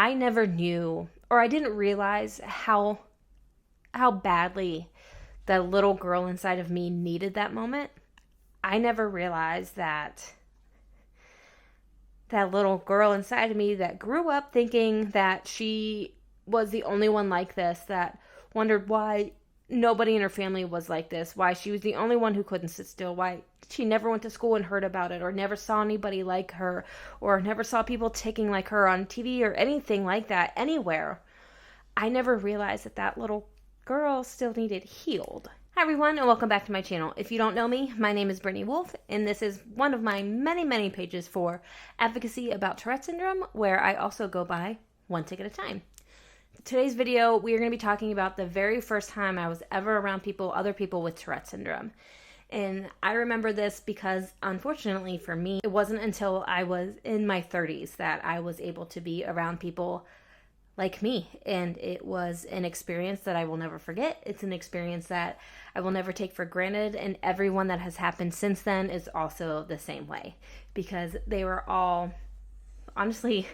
I never knew, or I didn't realize how badly the little girl inside of me needed that moment. I never realized that little girl inside of me that grew up thinking that she was the only one like this, that wondered why nobody in her family was like this, why she was the only one who couldn't sit still, why she never went to school and heard about it, or never saw anybody like her, or never saw people ticking like her on TV or anything like that anywhere. I never realized that little girl still needed healed. Hi everyone, and welcome back to my channel. If you don't know me, my name is Britney Wolf, and this is one of my many pages for advocacy about Tourette syndrome, where I also go by one tick at a time. Today's video, we are going to be talking about the very first time I was ever around other people with Tourette syndrome. And I remember this because, unfortunately for me, it wasn't until I was in my 30s that I was able to be around people like me. And it was an experience that I will never forget. It's an experience that I will never take for granted. And everyone that has happened since then is also the same way, because they were all, honestly,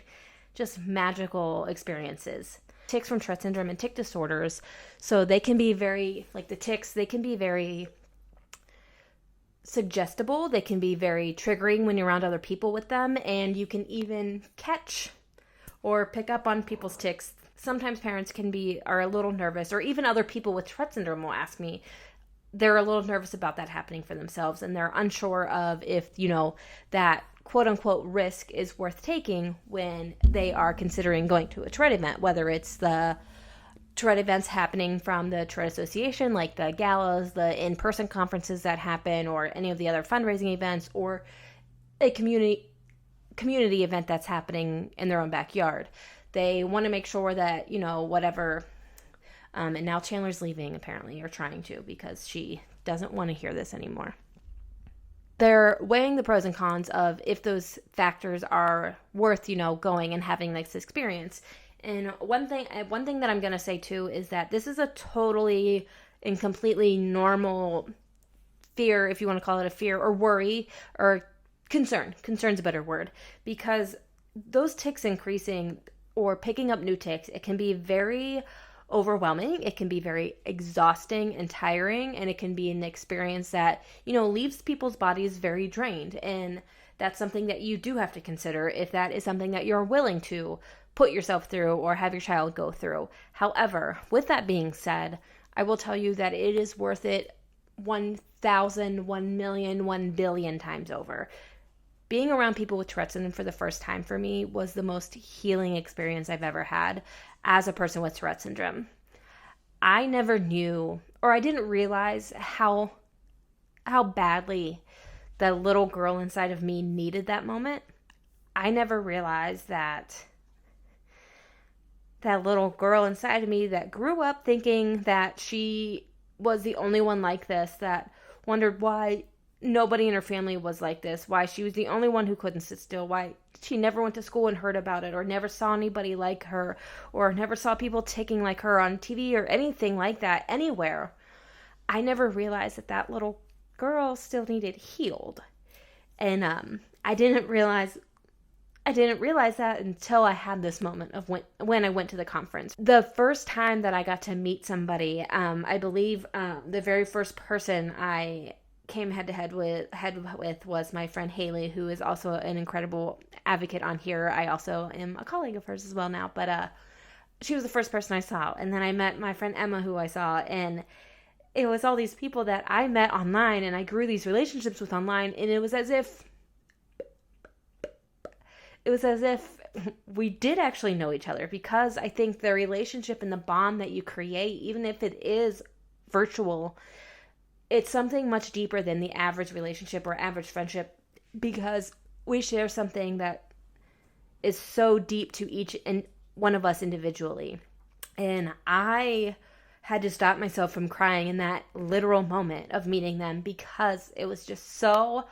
just magical experiences. Tics from Tourette syndrome and tic disorders, so they can be very, like the tics, they can be very suggestible. They can be very triggering when you're around other people with them, and you can even catch or pick up on people's tics. Sometimes parents are a little nervous, or even other people with Tourette syndrome will ask me, they're a little nervous about that happening for themselves, and they're unsure of if, that quote-unquote risk is worth taking when they are considering going to a Tourette event, whether it's the Tourette events happening from the Tourette Association, like the galas, the in-person conferences that happen, or any of the other fundraising events, or a community event that's happening in their own backyard. They want to make sure that, whatever, and now Chandler's leaving apparently, or trying to, because she doesn't want to hear this anymore. They're weighing the pros and cons of if those factors are worth, going and having this experience. And one thing that I'm going to say too is that this is a totally and completely normal fear, if you want to call it a fear, or worry, or concern. Concern's a better word, because those tics increasing or picking up new tics, it can be very overwhelming. It can be very exhausting and tiring, and it can be an experience that, leaves people's bodies very drained. And that's something that you do have to consider if that is something that you're willing to put yourself through or have your child go through. However, with that being said, I will tell you that it is worth it 1,000, 1 million, 1 billion times over. Being around people with Tourette syndrome for the first time for me was the most healing experience I've ever had as a person with Tourette syndrome. I never knew, or I didn't realize how badly the little girl inside of me needed that moment. I never realized that little girl inside of me that grew up thinking that she was the only one like this, that wondered why nobody in her family was like this, why she was the only one who couldn't sit still, why she never went to school and heard about it, or never saw anybody like her, or never saw people ticking like her on TV or anything like that anywhere. I never realized that little girl still needed healed. And I didn't realize that until I had this moment of when I went to the conference. The first time that I got to meet somebody, I believe the very first person I came head to head with was my friend Haley, who is also an incredible advocate on here. I also am a colleague of hers as well now, but she was the first person I saw. And then I met my friend Emma, who I saw, and it was all these people that I met online and I grew these relationships with online, and it was as if we did actually know each other, because I think the relationship and the bond that you create, even if it is virtual, it's something much deeper than the average relationship or average friendship, because we share something that is so deep to each and one of us individually. And I had to stop myself from crying in that literal moment of meeting them, because it was just so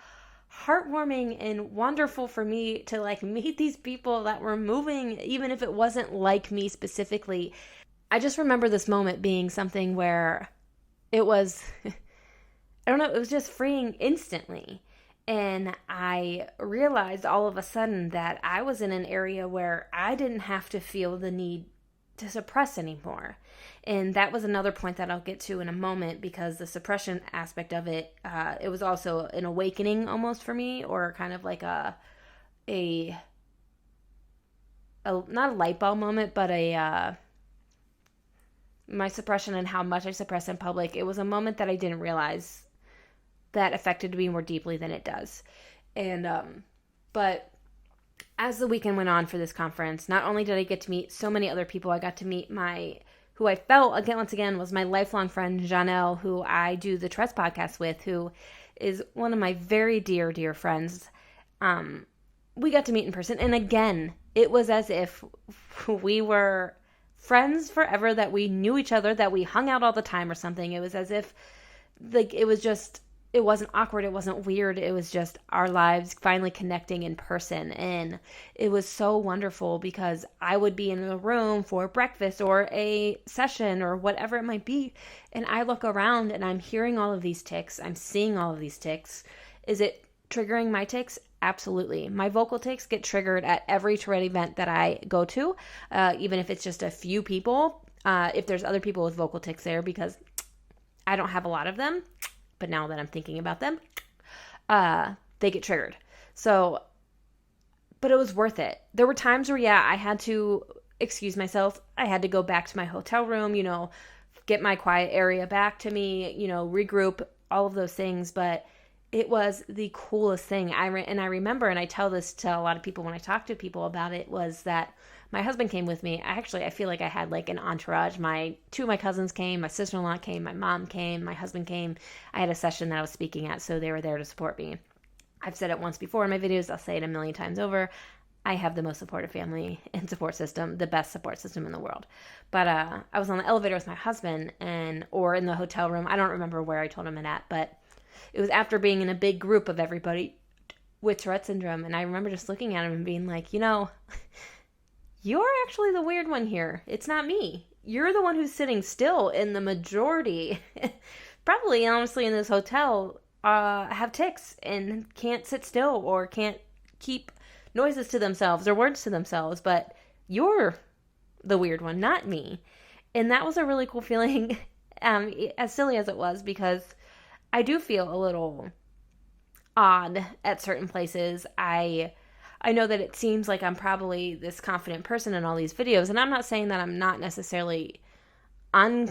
heartwarming and wonderful for me to meet these people that were moving, even if it wasn't like me specifically. I just remember this moment being something where it was, I don't know, it was just freeing instantly. And I realized all of a sudden that I was in an area where I didn't have to feel the need to suppress anymore. And that was another point that I'll get to in a moment, because the suppression aspect of it, it was also an awakening almost for me, or kind of like a not a light bulb moment, but my suppression and how much I suppress in public. It was a moment that I didn't realize that affected me more deeply than it does. And but as the weekend went on for this conference, not only did I get to meet so many other people, I got to meet who I felt again once again was my lifelong friend Janelle, who I do the Tourette podcast with, who is one of my very dear friends. We got to meet in person, and again, it was as if we were friends forever, that we knew each other, that we hung out all the time or something. It was as if it wasn't awkward, it wasn't weird, it was just our lives finally connecting in person. And it was so wonderful, because I would be in a room for breakfast or a session or whatever it might be, and I look around and I'm hearing all of these tics, I'm seeing all of these tics. Is it triggering my tics? Absolutely. My vocal tics get triggered at every Tourette event that I go to, even if it's just a few people, if there's other people with vocal tics there, because I don't have a lot of them. But now that I'm thinking about them, they get triggered. So, but it was worth it. There were times where, I had to excuse myself. I had to go back to my hotel room, get my quiet area back to me, regroup, all of those things. But it was the coolest thing. I remember, and I tell this to a lot of people when I talk to people about it, was that my husband came with me. I feel like I had like an entourage. Two of my cousins came, my sister-in-law came, my mom came, my husband came. I had a session that I was speaking at, so they were there to support me. I've said it once before in my videos. I'll say it a million times over. I have the most supportive family and support system, the best support system in the world. But I was on the elevator with my husband, or in the hotel room. I don't remember where I told him it at, but it was after being in a big group of everybody with Tourette syndrome. And I remember just looking at him and being like, you're actually the weird one here. It's not me. You're the one who's sitting still, in the majority, probably honestly in this hotel, have tics and can't sit still or can't keep noises to themselves or words to themselves. But you're the weird one, not me. And that was a really cool feeling, as silly as it was, because I do feel a little odd at certain places. I know that it seems like I'm probably this confident person in all these videos, and I'm not saying that I'm not necessarily I'm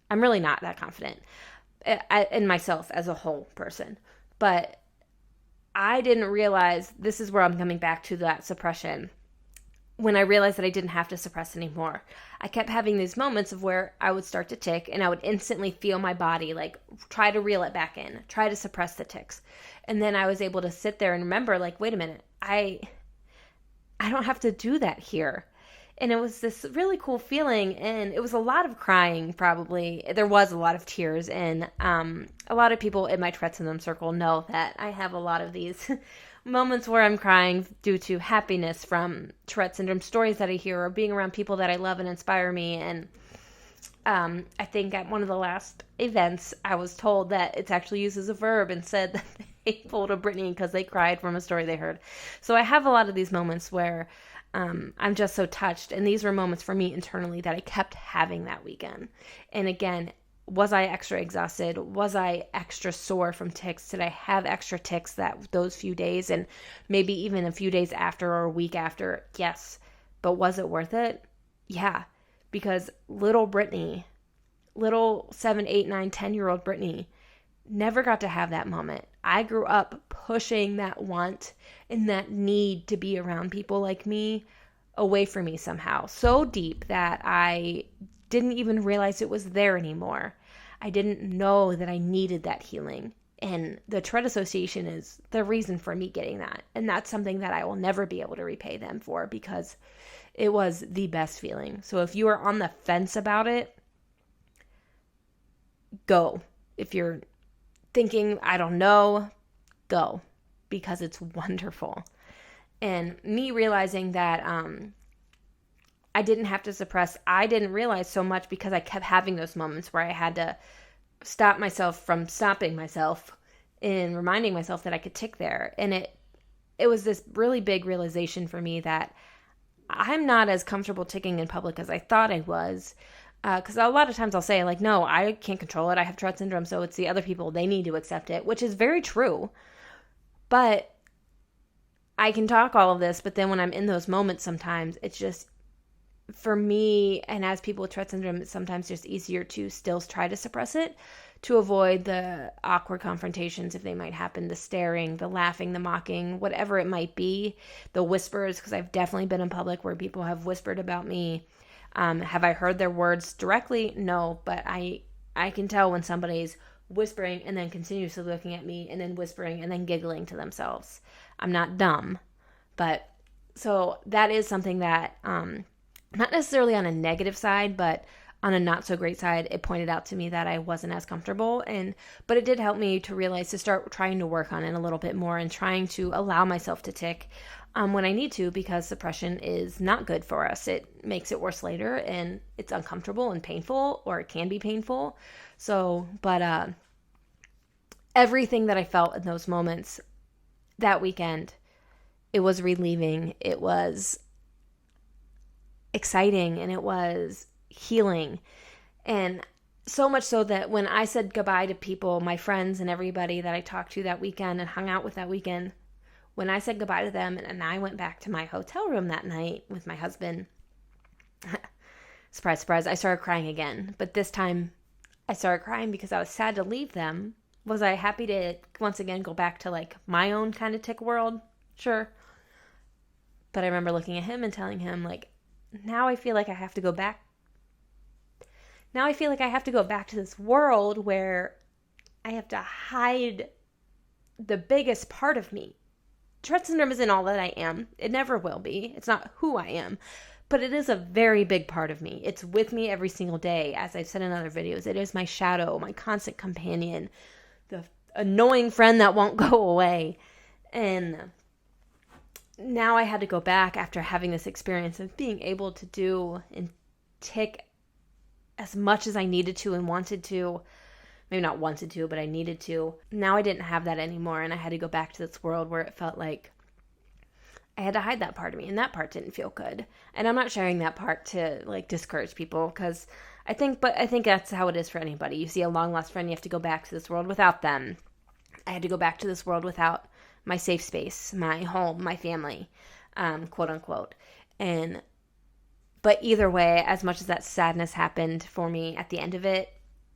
really not that confident in myself as a whole person. But I didn't realize, this is where I'm coming back to that suppression, when I realized that I didn't have to suppress anymore. I kept having these moments of where I would start to tic, and I would instantly feel my body like try to reel it back in, try to suppress the tics. And then I was able to sit there and remember, like, wait a minute, I don't have to do that here. And it was this really cool feeling, and it was a lot of crying, probably. There was a lot of tears, and a lot of people in my Tourette syndrome circle know that I have a lot of these moments where I'm crying due to happiness from Tourette syndrome stories that I hear, or being around people that I love and inspire me. And I think at one of the last events, I was told that it's actually used as a verb, and said that they pulled a Britney because they cried from a story they heard. So I have a lot of these moments where I'm just so touched. And these were moments for me internally that I kept having that weekend. And again, was I extra exhausted? Was I extra sore from tics? Did I have extra tics those few days, and maybe even a few days after or a week after? Yes. But was it worth it? Yeah. Because little Britney, little 7, 8, 9, 10-year-old Britney never got to have that moment. I grew up pushing that want and that need to be around people like me away from me somehow, so deep that I didn't even realize it was there anymore. I didn't know that I needed that healing. And the Tourette Association is the reason for me getting that. And that's something that I will never be able to repay them for, because it was the best feeling. So if you are on the fence about it, go. If you're thinking, I don't know, go, because it's wonderful. And me realizing that I didn't have to suppress, I didn't realize so much, because I kept having those moments where I had to stop myself from stopping myself in reminding myself that I could tic there. And it was this really big realization for me that I'm not as comfortable ticking in public as I thought I was. Because a lot of times I'll say, like, no, I can't control it. I have Tourette syndrome, so it's the other people. They need to accept it, which is very true. But I can talk all of this, but then when I'm in those moments sometimes, it's just, for me, and as people with Tourette syndrome, it's sometimes just easier to still try to suppress it to avoid the awkward confrontations if they might happen, the staring, the laughing, the mocking, whatever it might be, the whispers, because I've definitely been in public where people have whispered about me. Have I heard their words directly? No, but I can tell when somebody's whispering and then continuously looking at me and then whispering and then giggling to themselves. I'm not dumb, but so that is something that, not necessarily on a negative side, but on a not so great side, it pointed out to me that I wasn't as comfortable. But it did help me to realize to start trying to work on it a little bit more and trying to allow myself to tic when I need to, because suppression is not good for us. It makes it worse later, and it's uncomfortable and painful, or it can be painful. So, but everything that I felt in those moments that weekend, it was relieving, it was exciting, and it was healing. And so much so that when I said goodbye to people, my friends and everybody that I talked to that weekend and hung out with that weekend, when I said goodbye to them and I went back to my hotel room that night with my husband, surprise, surprise, I started crying again. But this time I started crying because I was sad to leave them. Was I happy to once again go back to like my own kind of tic world? Sure. But I remember looking at him and telling him, like, now I feel like I have to go back. Now I feel like I have to go back to this world where I have to hide the biggest part of me. Tourette syndrome isn't all that I am. It never will be. It's not who I am. But it is a very big part of me. It's with me every single day. As I've said in other videos, it is my shadow, my constant companion, the annoying friend that won't go away. And now I had to go back after having this experience of being able to do and tic as much as I needed to and wanted to. Maybe not wanted to, but I needed to. Now I didn't have that anymore, and I had to go back to this world where it felt like I had to hide that part of me, and that part didn't feel good. And I'm not sharing that part to like discourage people, because I think that's how it is for anybody. You see a long lost friend, you have to go back to this world without them. I had to go back to this world without my safe space, my home, my family, quote unquote. But either way, as much as that sadness happened for me at the end of it,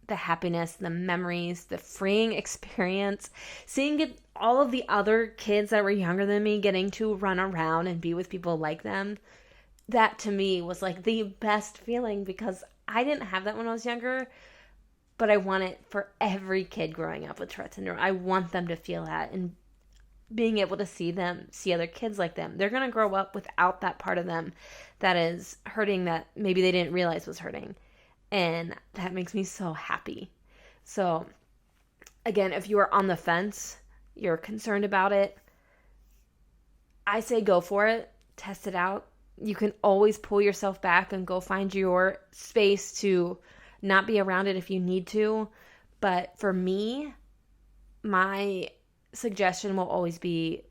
the happiness, the memories, the freeing experience, seeing all of the other kids that were younger than me getting to run around and be with people like them, that to me was like the best feeling, because I didn't have that when I was younger, but I want it for every kid growing up with Tourette syndrome. I want them to feel that, and being able to see other kids like them. They're going to grow up without that part of them that is hurting, that maybe they didn't realize was hurting. And that makes me so happy. So, again, if you are on the fence, you're concerned about it, I say go for it. Test it out. You can always pull yourself back and go find your space to not be around it if you need to. But for me, my suggestion will always be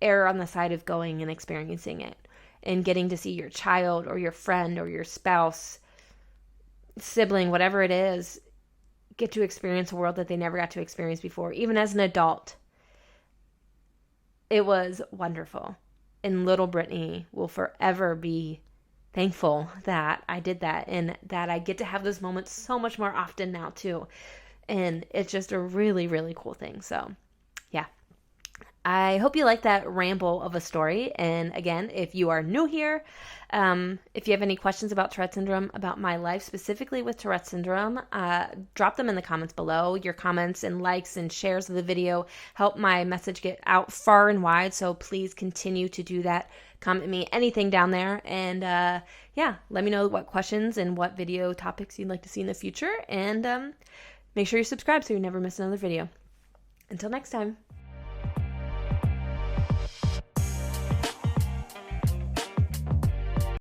err on the side of going and experiencing it and getting to see your child or your friend or your spouse, sibling, whatever it is, get to experience a world that they never got to experience before, even as an adult. It was wonderful. And little Britney will forever be thankful that I did that, and that I get to have those moments so much more often now too. And it's just a really, really cool thing. So yeah. I hope you like that ramble of a story. And again, if you are new here, if you have any questions about Tourette syndrome, about my life specifically with Tourette syndrome, drop them in the comments below. Your comments and likes and shares of the video help my message get out far and wide. So please continue to do that. Comment me anything down there. And yeah, let me know what questions and what video topics you'd like to see in the future. And make sure you subscribe so you never miss another video. Until next time.